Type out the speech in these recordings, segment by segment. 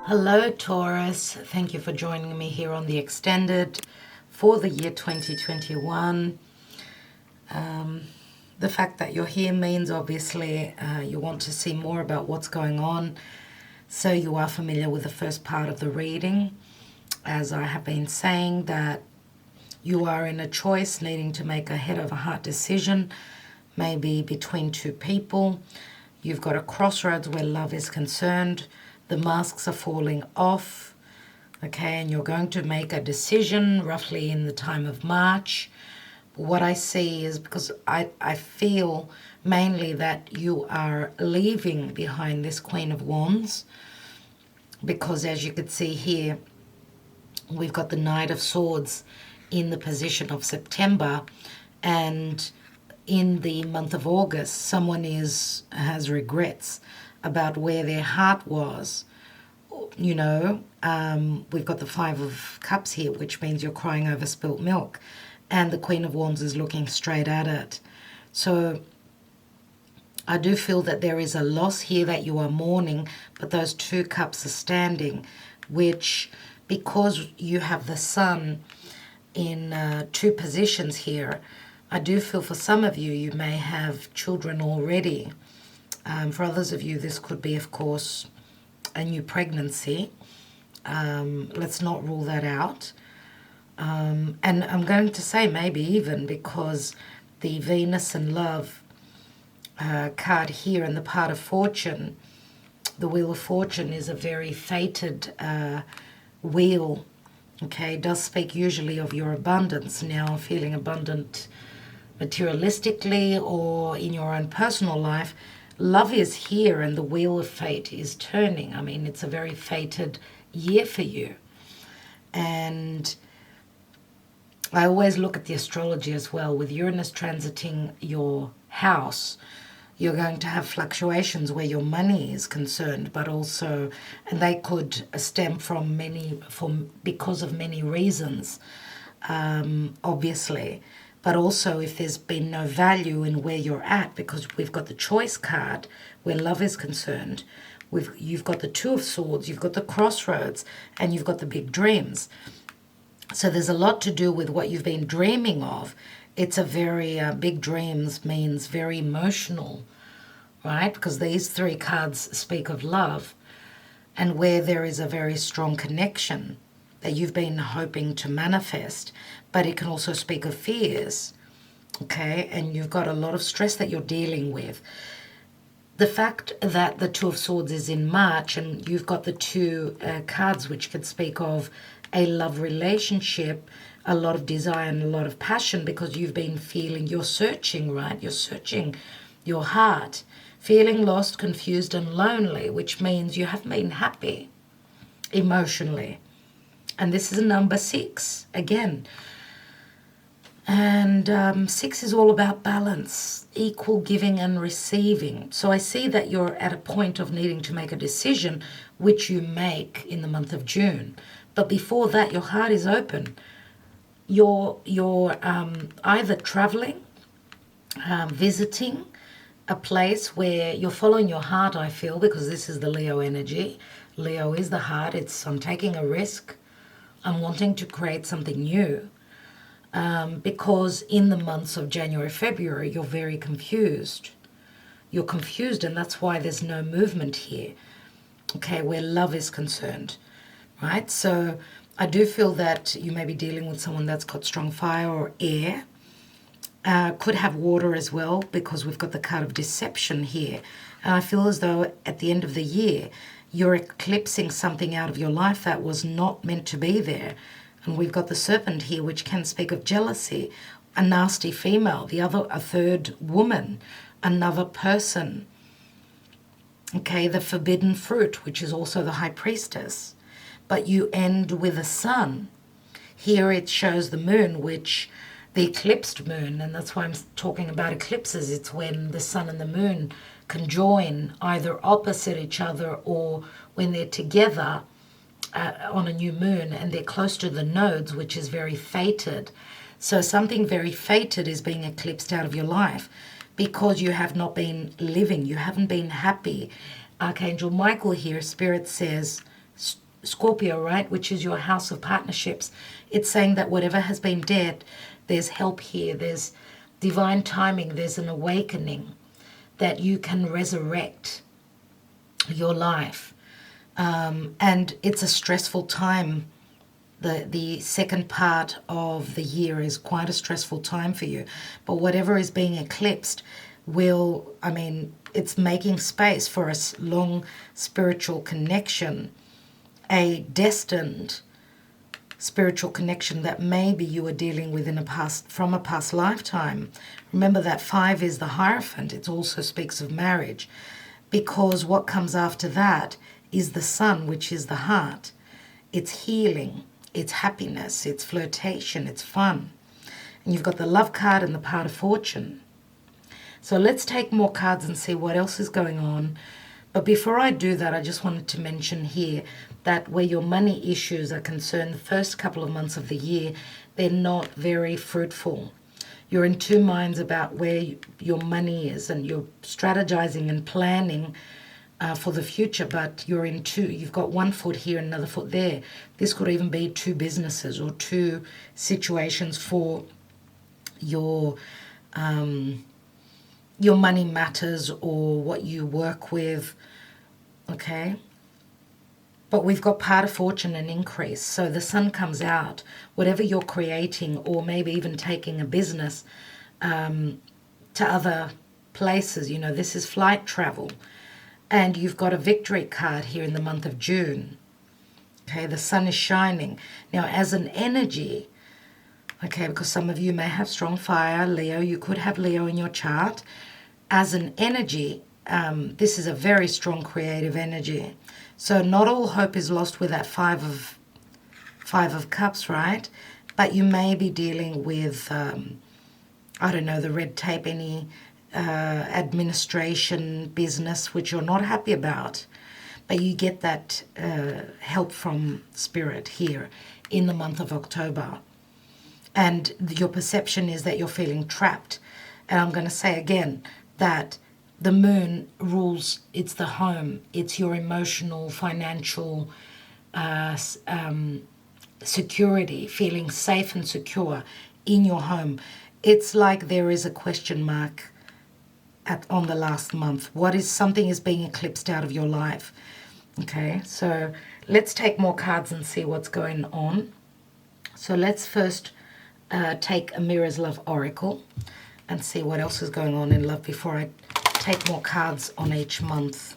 Hello, Taurus. Thank you for joining me here on the extended for the year 2021. The fact that you're here means obviously you want to see more about what's going on. So you are familiar with the first part of the reading. As I have been saying, that you are in a choice needing to make a head over heart decision, maybe between two people. You've got a crossroads where love is concerned. The masks are falling off, okay, and you're going to make a decision roughly in the time of March. What I see is, because I feel mainly that you are leaving behind this Queen of Wands, because as you can see here, we've got the Knight of Swords in the position of September, and in the month of August, someone has regrets about where their heart was. You know, we've got the Five of Cups here, which means you're crying over spilt milk, and the Queen of Wands is looking straight at it. So I do feel that there is a loss here that you are mourning, but those two cups are standing, which, because you have the Sun in two positions here, I do feel for some of you, you may have children already. For others of you, this could be, of course, a new pregnancy. Let's not rule that out. And I'm going to say maybe even because the Venus and Love card here in the part of Fortune, the Wheel of Fortune is a very fated wheel. Okay, it does speak usually of your abundance. Now, feeling abundant materialistically or in your own personal life, love is here and the wheel of fate is turning. I mean, it's a very fated year for you. And I always look at the astrology as well. With Uranus transiting your house, you're going to have fluctuations where your money is concerned, but also, and they could stem from because of many reasons, obviously. But also if there's been no value in where you're at, because we've got the Choice card where love is concerned. You've got the Two of Swords, you've got the Crossroads, and you've got the Big Dreams. So there's a lot to do with what you've been dreaming of. It's a very, big dreams means very emotional, right? Because these three cards speak of love and where there is a very strong connection that you've been hoping to manifest, but it can also speak of fears, okay? And you've got a lot of stress that you're dealing with. The fact that the Two of Swords is in March and you've got the two cards which could speak of a love relationship, a lot of desire and a lot of passion, because you've been feeling, you're searching, right? You're searching your heart, feeling lost, confused and lonely, which means you haven't been happy emotionally. And this is a number 6 again. And 6 is all about balance, equal giving and receiving. So I see that you're at a point of needing to make a decision, which you make in the month of June. But before that, your heart is open. You're either traveling, visiting a place where you're following your heart, I feel, because this is the Leo energy. Leo is the heart. I'm taking a risk. I'm wanting to create something new. Because in the months of January, February, you're very confused. You're confused, and that's why there's no movement here, okay, where love is concerned, right? So I do feel that you may be dealing with someone that's got strong fire or air. Could have water as well, because we've got the card of deception here. And I feel as though at the end of the year, you're eclipsing something out of your life that was not meant to be there. And we've got the Serpent here, which can speak of jealousy, a nasty female, a third woman, another person. Okay, the forbidden fruit, which is also the High Priestess. But you end with a sun. Here it shows the moon, which the eclipsed moon, and that's why I'm talking about eclipses. It's when the sun and the moon can join either opposite each other or when they're together on a new moon and they're close to the nodes, which is very fated. So something very fated is being eclipsed out of your life because you have not been living, you haven't been happy. Archangel Michael here, Spirit says, Scorpio, right, which is your house of partnerships. It's saying that whatever has been dead, there's help here, there's divine timing, there's an awakening that you can resurrect your life. And it's a stressful time. The second part of the year is quite a stressful time for you. But whatever is being eclipsed will, I mean, it's making space for a long spiritual connection, a destined spiritual connection that maybe you were dealing with from a past lifetime. Remember that 5 is the Hierophant. It also speaks of marriage, because what comes after that is the Sun, which is the heart. It's healing, it's happiness, it's flirtation, it's fun. And you've got the Love card and the Part of Fortune. So let's take more cards and see what else is going on. But before I do that, I just wanted to mention here that where your money issues are concerned, the first couple of months of the year, they're not very fruitful. You're in two minds about where your money is, and you're strategizing and planning for the future, but you're in two. You've got one foot here and another foot there. This could even be two businesses or two situations for your money matters or what you work with, okay? But we've got Part of Fortune and increase. So the Sun comes out, whatever you're creating, or maybe even taking a business to other places. You know, this is flight travel. And you've got a Victory card here in the month of June. Okay, the Sun is shining. Now, as an energy, okay, because some of you may have strong fire, Leo, you could have Leo in your chart. As an energy, this is a very strong creative energy. So not all hope is lost with that five of Cups, right? But you may be dealing with, I don't know, the red tape, any administration, business, which you're not happy about. But you get that help from Spirit here in the month of October. And your perception is that you're feeling trapped. And I'm going to say again that the moon rules, it's the home, it's your emotional, financial security, feeling safe and secure in your home. It's like there is a question mark on the last month. Something is being eclipsed out of your life. Okay, so let's take more cards and see what's going on. So let's first take a Mirror's Love Oracle and see what else is going on in love before I take more cards on each month.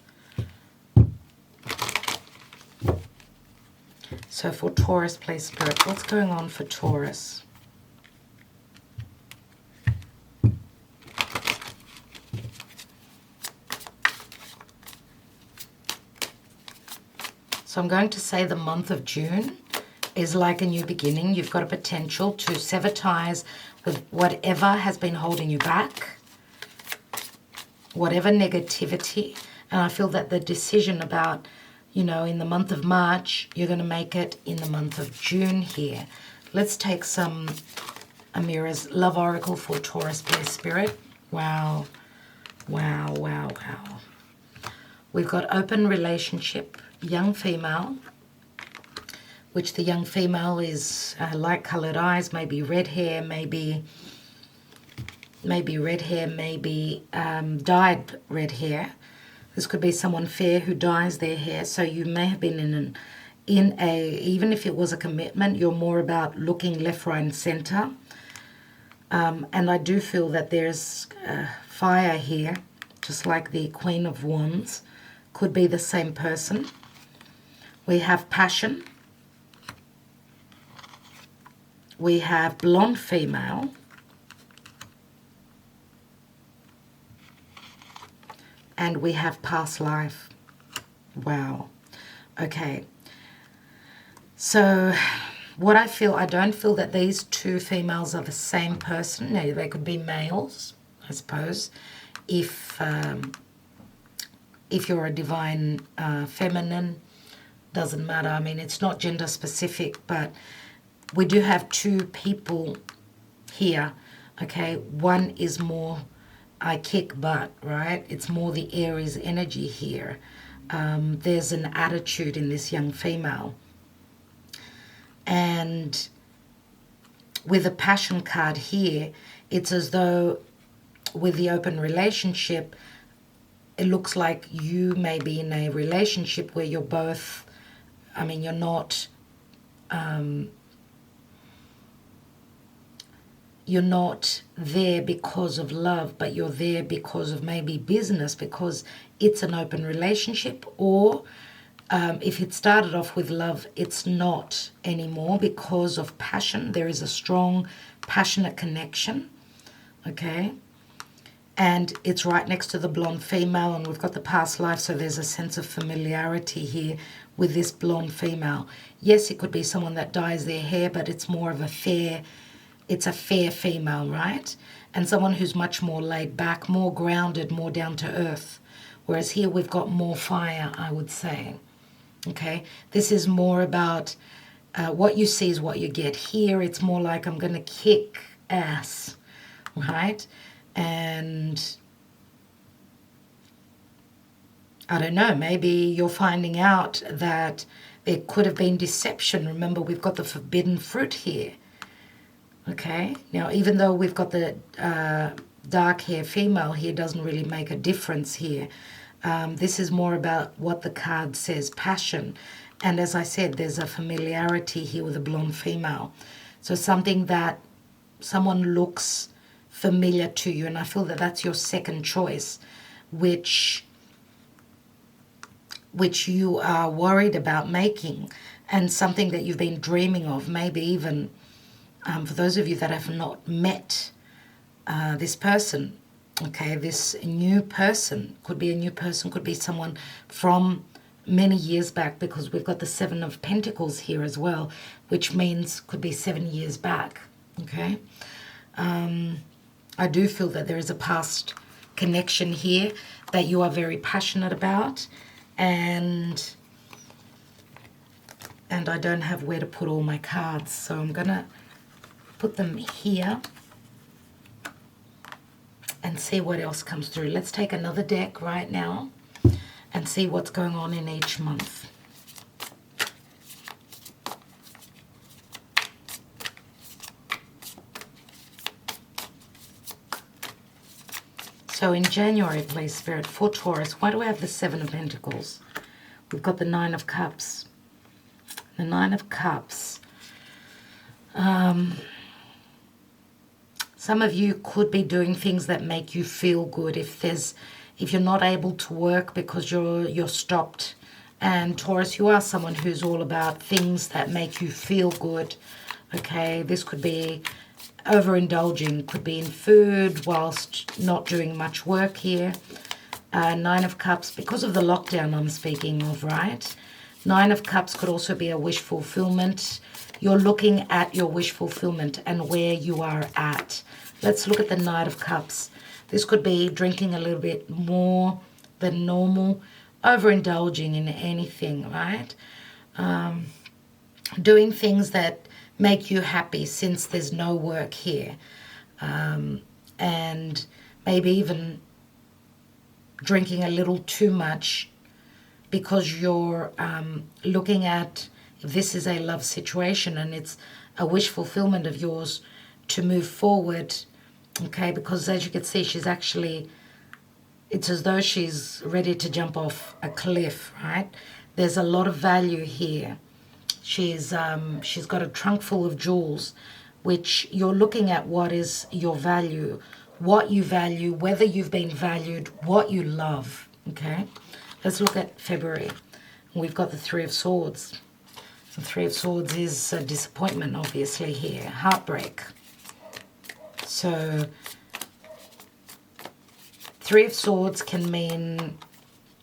So for Taurus, please, Spirit, what's going on for Taurus? So I'm going to say the month of June is like a new beginning. You've got a potential to sever ties with whatever has been holding you back, whatever negativity. And I feel that the decision about, you know, in the month of March, you're going to make it in the month of June here. Let's take some Amira's Love Oracle for Taurus, please, Spirit. Wow. Wow, wow, wow. We've got open relationship, young female, which the young female is light-colored eyes, maybe red hair, maybe red hair, maybe dyed red hair. This could be someone fair who dyes their hair. So you may have been even if it was a commitment, you're more about looking left, right, and center. And I do feel that there's fire here, just like the Queen of Wands. Could be the same person. We have passion. We have blonde female. And we have past life. Wow. Okay. So what I don't feel that these two females are the same person. No, they could be males, I suppose. If you're a divine feminine, doesn't matter. I mean, it's not gender specific, but we do have two people here. Okay, one is more I kick butt, right? It's more the Aries energy here. There's an attitude in this young female. And with the passion card here, it's as though with the open relationship, it looks like you may be in a relationship where you're both, I mean, you're not there because of love, but you're there because of maybe business, because it's an open relationship. Or if it started off with love, it's not anymore because of passion. There is a strong, passionate connection, okay? And it's right next to the blonde female, and we've got the past life, so there's a sense of familiarity here with this blonde female. Yes, it could be someone that dyes their hair, but it's more of a fair female, right? And someone who's much more laid back, more grounded, more down to earth. Whereas here we've got more fire, I would say. Okay, this is more about what you see is what you get. Here it's more like I'm going to kick ass, right? And I don't know, maybe you're finding out that there could have been deception. Remember, we've got the forbidden fruit here. Okay, now even though we've got the dark hair female here, doesn't really make a difference here. This is more about what the card says, passion. And as I said, there's a familiarity here with a blonde female. So something that someone looks familiar to you, and I feel that that's your second choice, which you are worried about making, and something that you've been dreaming of, maybe even for those of you that have not met this person, okay, this new person, could be a new person, could be someone from many years back, because we've got the Seven of Pentacles here as well, which means could be 7 years back, okay. I do feel that there is a past connection here that you are very passionate about, and I don't have where to put all my cards, so I'm gonna put them here and see what else comes through. Let's take another deck right now and see what's going on in each month. So in January, please, Spirit, for Taurus, why do I have the Seven of Pentacles? We've got the Nine of Cups. The Nine of Cups. Some of you could be doing things that make you feel good. If you're not able to work because you're stopped. And Taurus, you are someone who's all about things that make you feel good. Okay, this could be overindulging, could be in food whilst not doing much work here. Nine of Cups, because of the lockdown I'm speaking of, right? Nine of Cups could also be a wish fulfillment. You're looking at your wish fulfillment and where you are at. Let's look at the Knight of Cups. This could be drinking a little bit more than normal, overindulging in anything, right? Doing things that make you happy since there's no work here. And maybe even drinking a little too much because you're looking at if this is a love situation and it's a wish fulfillment of yours to move forward, okay? Because as you can see, she's actually, it's as though she's ready to jump off a cliff, right? There's a lot of value here. She's got a trunk full of jewels, which you're looking at what is your value, what you value, whether you've been valued, what you love, okay? Let's look at February. We've got the Three of Swords. The Three of Swords is a disappointment, obviously, here. Heartbreak. So, Three of Swords can mean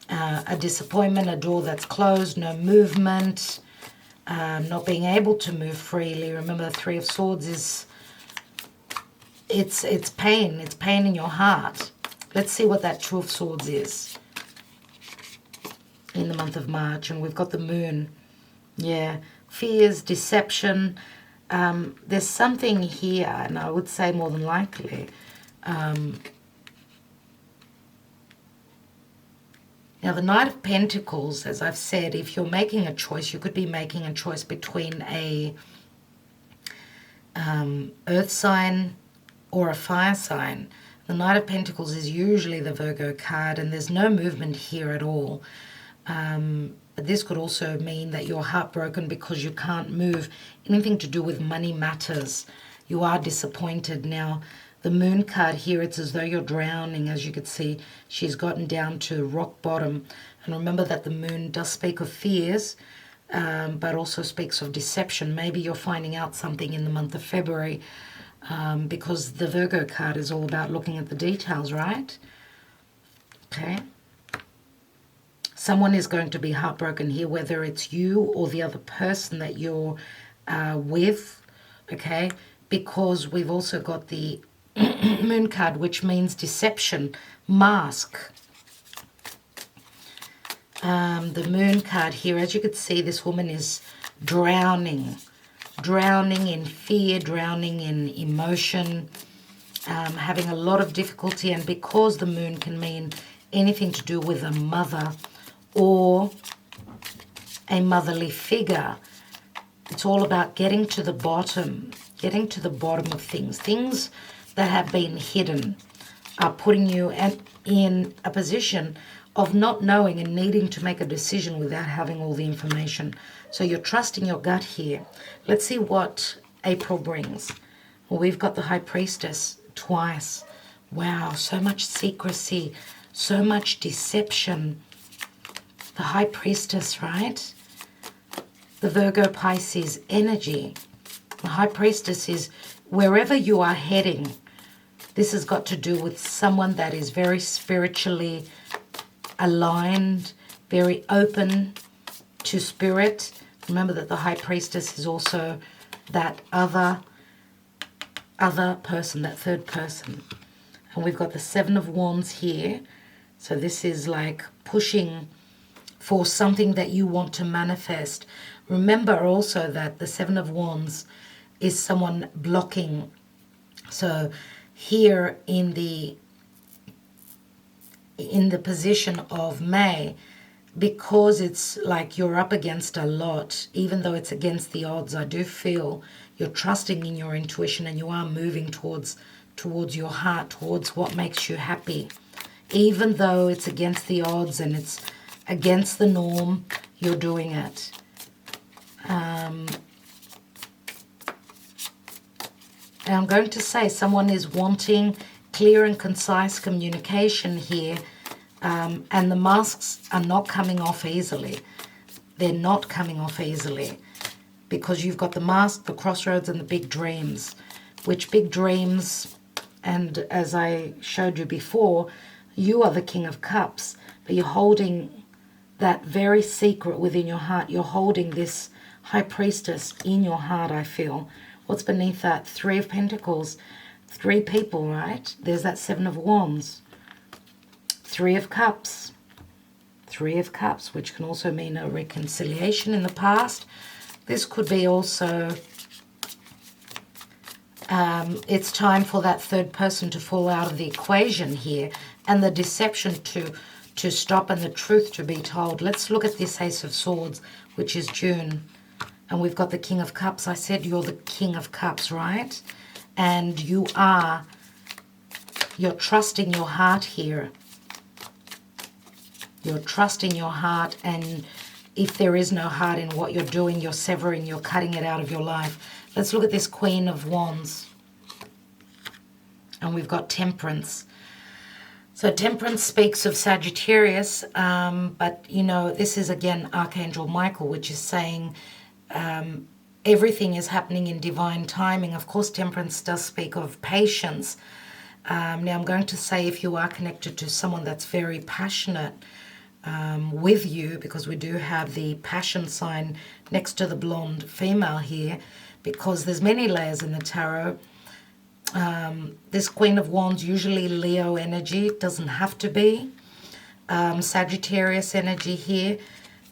a disappointment, a door that's closed, no movement, not being able to move freely. Remember, the Three of Swords is, it's pain. It's pain in your heart. Let's see what that Two of Swords is in the month of March. And we've got the Moon. Yeah, fears, deception. There's something here, and I would say more than likely, Now, the Knight of Pentacles, as I've said, if you're making a choice, you could be making a choice between a earth sign or a fire sign. The Knight of Pentacles is usually the Virgo card, and there's no movement here at all. But this could also mean that you're heartbroken because you can't move. Anything to do with money matters. You are disappointed. Now, the Moon card here, it's as though you're drowning. As you can see, she's gotten down to rock bottom. And remember that the Moon does speak of fears, but also speaks of deception. Maybe you're finding out something in the month of February, because the Virgo card is all about looking at the details, right? Okay. Someone is going to be heartbroken here, whether it's you or the other person that you're with, okay? Because we've also got the Moon card, which means deception, mask. The Moon card here, as you can see, this woman is drowning in fear, drowning in emotion, having a lot of difficulty. And because the Moon can mean anything to do with a mother or a motherly figure, it's all about getting to the bottom of things. Things that have been hidden are putting you in a position of not knowing and needing to make a decision without having all the information. So you're trusting your gut here. Let's see what April brings. Well, we've got the High Priestess twice. Wow, so much secrecy, so much deception. The High Priestess, right? The Virgo Pisces energy. The High Priestess is wherever you are heading. This has got to do with someone that is very spiritually aligned, very open to spirit. Remember that the High Priestess is also that other person, that third person. And we've got the Seven of Wands here. So this is like pushing for something that you want to manifest. Remember also that the Seven of Wands is someone blocking. So here in the position of May, because it's like you're up against a lot, even though it's against the odds, I do feel you're trusting in your intuition and you are moving towards your heart, towards what makes you happy. Even though it's against the odds and it's against the norm, you're doing it. And I'm going to say someone is wanting clear and concise communication here, and the masks are not coming off easily. They're not coming off easily because you've got the mask, the crossroads, and the big dreams, which big dreams, and as I showed you before, you are the King of Cups, but you're holding that very secret within your heart. You're holding this High Priestess in your heart, I feel. What's beneath that? Three of Pentacles. Three people, right? There's that Seven of Wands. Three of Cups. Three of Cups, which can also mean a reconciliation in the past. This could be also, it's time for that third person to fall out of the equation here and the deception to stop and the truth to be told. Let's look at this Ace of Swords, which is June. And we've got the King of Cups. I said you're the King of Cups, right? And you're trusting your heart here. You're trusting your heart, and if there is no heart in what you're doing, you're severing, you're cutting it out of your life. Let's look at this Queen of Wands. And we've got Temperance. So Temperance speaks of Sagittarius, but, you know, this is, again, Archangel Michael, which is saying everything is happening in divine timing. Of course, Temperance does speak of patience. Now, I'm going to say if you are connected to someone that's very passionate with you, because we do have the passion sign next to the blonde female here, because there's many layers in the tarot. This Queen of Wands, usually Leo energy, it doesn't have to be. Sagittarius energy here,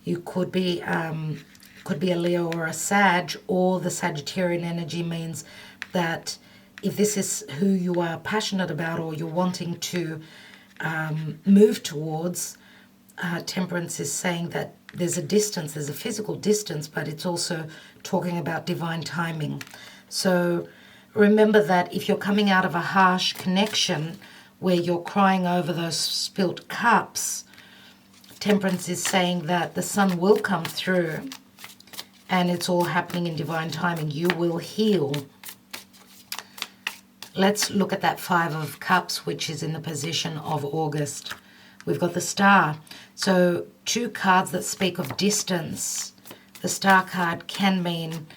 you could be a Leo or a Sag, or the Sagittarian energy means that if this is who you are passionate about or you're wanting to move towards, Temperance is saying that there's a distance, there's a physical distance, but it's also talking about divine timing. So remember that if you're coming out of a harsh connection where you're crying over those spilt cups, Temperance is saying that the sun will come through and it's all happening in divine timing. You will heal. Let's look at that Five of Cups, which is in the position of August. We've got the Star. So two cards that speak of distance. The Star card can mean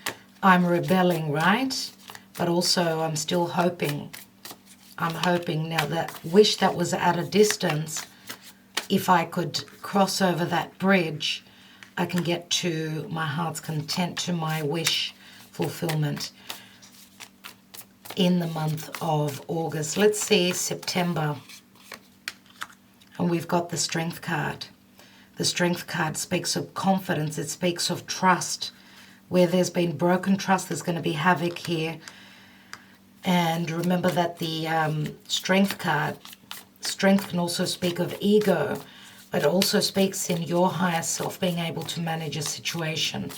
I'm rebelling, right? But also I'm still hoping. I'm hoping now that wish that was at a distance, if I could cross over that bridge, I can get to my heart's content, to my wish fulfillment in the month of August. Let's see September. And we've got the Strength card. The Strength card speaks of confidence. It speaks of trust. Where there's been broken trust, there's going to be havoc here. And remember that the Strength card, strength can also speak of ego, but also speaks in your higher self being able to manage a situation.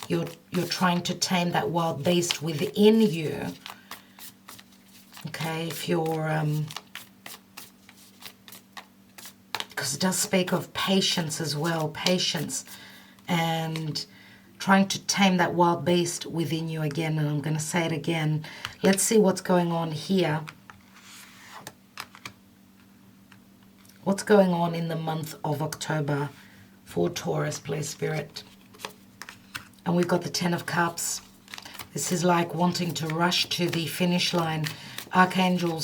You're trying to tame that wild beast within you. Okay, if you're, because it does speak of patience as well, patience, and trying to tame that wild beast within you again. And I'm going to say it again. Let's see what's going on here. What's going on in the month of October for Taurus, please, Spirit? And we've got the Ten of Cups. This is like wanting to rush to the finish line. Archangel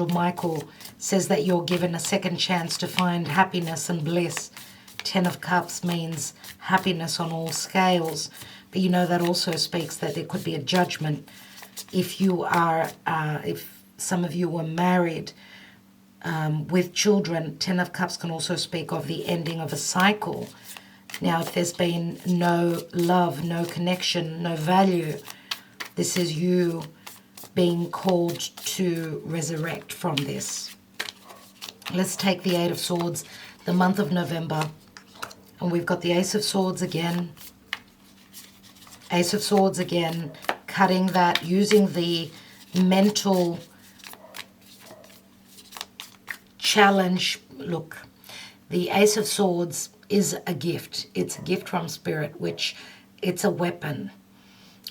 Michael says that you're given a second chance to find happiness and bliss. Ten of Cups means happiness on all scales. But you know that also speaks that there could be a judgment. If you are, if some of you were married, with children, Ten of Cups can also speak of the ending of a cycle. Now, if there's been no love, no connection, no value, this is you being called to resurrect from this. Let's take the Eight of Swords, the month of November. And we've got the Ace of Swords again. Ace of Swords again, cutting that, using the mental challenge. Look, the Ace of Swords is a gift. It's a gift from Spirit, which it's a weapon.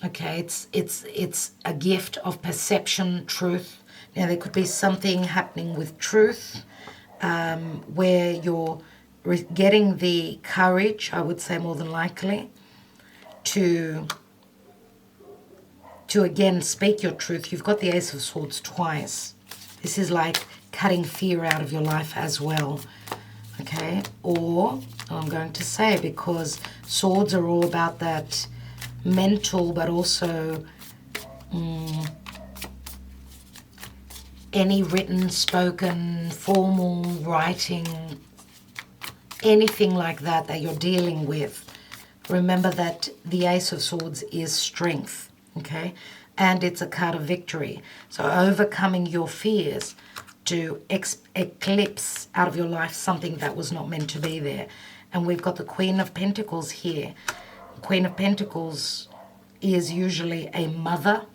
Okay, it's a gift of perception, truth. Now there could be something happening with truth, where you're getting the courage, I would say more than likely, to again speak your truth. You've got the Ace of Swords twice. This is like cutting fear out of your life as well. Okay, or I'm going to say, because swords are all about that mental, but also any written, spoken, formal writing, anything like that that you're dealing with. Remember that the Ace of Swords is strength, okay? And it's a card of victory. So overcoming your fears to eclipse out of your life something that was not meant to be there. And we've got the Queen of Pentacles here. Queen of Pentacles is usually a mother.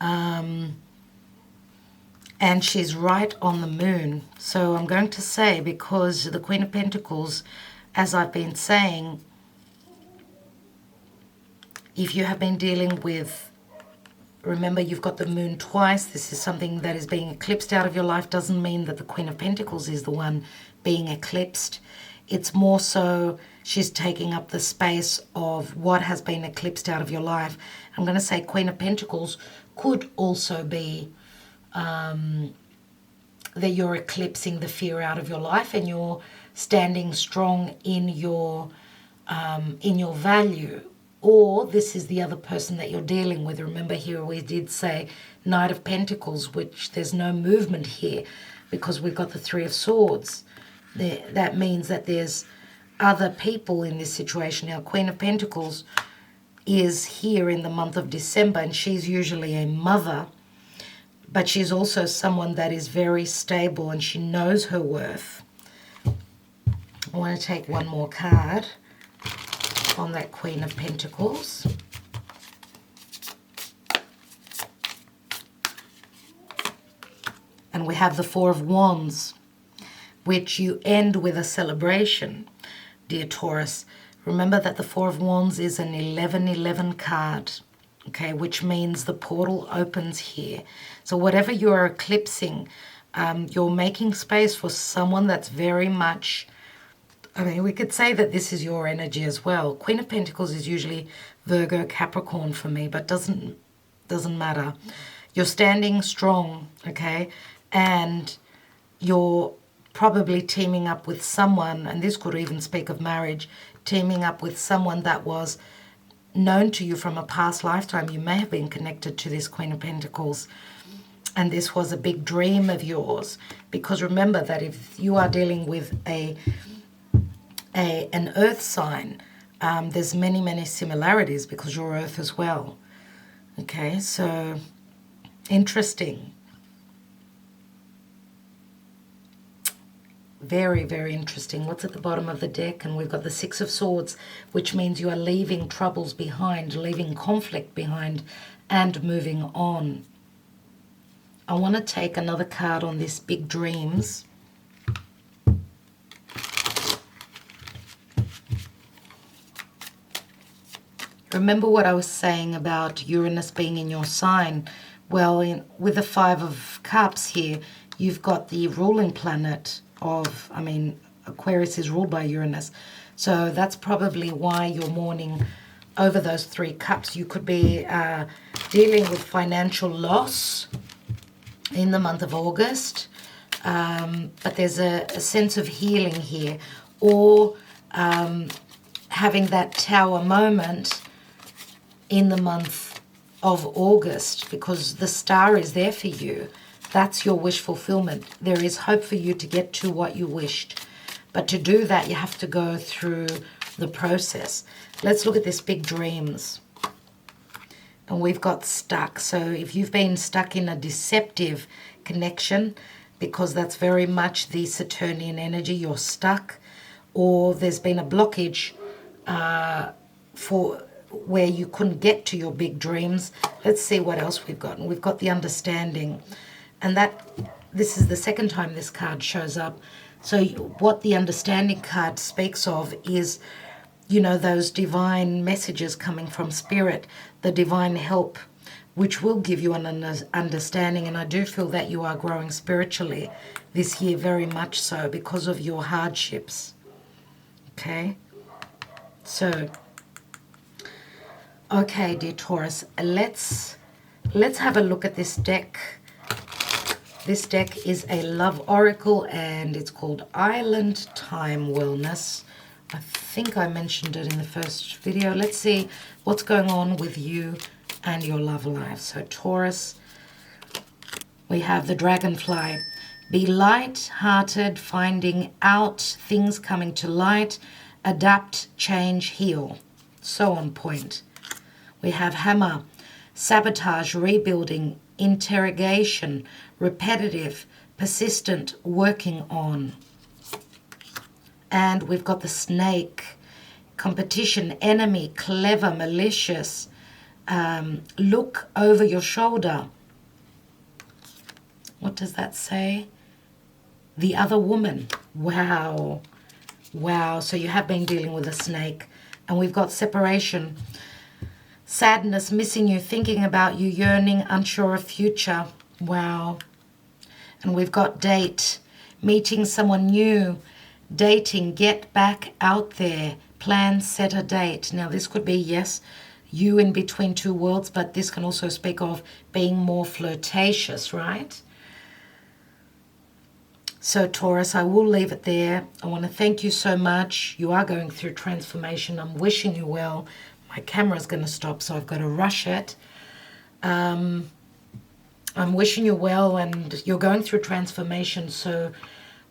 And she's right on the moon. So I'm going to say, because the Queen of Pentacles, as I've been saying, if you have been dealing with, remember you've got the moon twice, this is something that is being eclipsed out of your life, doesn't mean that the Queen of Pentacles is the one being eclipsed. It's more so she's taking up the space of what has been eclipsed out of your life. I'm going to say Queen of Pentacles could also be that you're eclipsing the fear out of your life and you're standing strong in your value. Or this is the other person that you're dealing with. Remember here we did say Knight of Pentacles, which there's no movement here because we've got the Three of Swords. That means that there's other people in this situation. Now, Queen of Pentacles is here in the month of December, and she's usually a mother, but she's also someone that is very stable and she knows her worth. I want to take one more card on that Queen of Pentacles. And we have the Four of Wands, which you end with a celebration, dear Taurus. Remember that the Four of Wands is an 11-11 card, okay, which means the portal opens here. So whatever you're eclipsing, you're making space for someone that's very much, I mean, we could say that this is your energy as well. Queen of Pentacles is usually Virgo, Capricorn for me, but doesn't matter. You're standing strong, okay, and you're probably teaming up with someone, and this could even speak of marriage, teaming up with someone that was known to you from a past lifetime. You may have been connected to this Queen of Pentacles, and this was a big dream of yours. Because remember that if you are dealing with an earth sign, there's many similarities because you're earth as well. Okay, so interesting. Very, very interesting. What's at the bottom of the deck? And we've got the Six of Swords, which means you are leaving troubles behind, leaving conflict behind, and moving on. I want to take another card on this Big Dreams. Remember what I was saying about Uranus being in your sign? Well, with the Five of Cups here, you've got the ruling planet of, I mean, Aquarius is ruled by Uranus. So that's probably why you're mourning over those 3 cups. You could be dealing with financial loss in the month of August. But there's a sense of healing here. Or having that Tower moment in the month of August, because the star is there for you. That's your wish fulfillment. There is hope for you to get to what you wished. But to do that, you have to go through the process. Let's look at this Big Dreams. And we've got stuck. So if you've been stuck in a deceptive connection, because that's very much the Saturnian energy, you're stuck. Or there's been a blockage for where you couldn't get to your big dreams. Let's see what else we've got. And we've got the Understanding. And this is the second time this card shows up. So what the Understanding card speaks of is, you know, those divine messages coming from Spirit, the divine help, which will give you an understanding. And I do feel that you are growing spiritually this year, very much so, because of your hardships. Okay? So, okay, dear Taurus, let's have a look at this deck. This deck is a love oracle, and it's called Island Time Wellness. I think I mentioned it in the first video. Let's see what's going on with you and your love life. So Taurus, we have the Dragonfly. Be light-hearted, finding out things coming to light. Adapt, change, heal. So on point. We have Hammer. Sabotage, rebuilding, interrogation, repetitive, persistent, working on. And we've got the Snake. Competition, enemy, clever, malicious. Look over your shoulder. What does that say? The other woman. Wow. Wow. So you have been dealing with a snake. And we've got separation. Sadness, missing you, thinking about you, yearning, unsure of future. Wow. And we've got date. Meeting someone new. Dating, get back out there. Plan, set a date. Now this could be, yes, you in between two worlds, but this can also speak of being more flirtatious, right? So Taurus, I will leave it there. I want to thank you so much. You are going through transformation. I'm wishing you well. My camera's going to stop, so I've got to rush it. I'm wishing you well, and you're going through transformation, so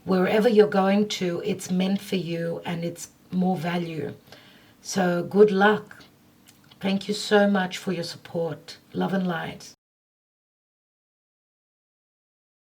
wherever you're going to, it's meant for you and it's more value. So good luck. Thank you so much for your support. Love and light.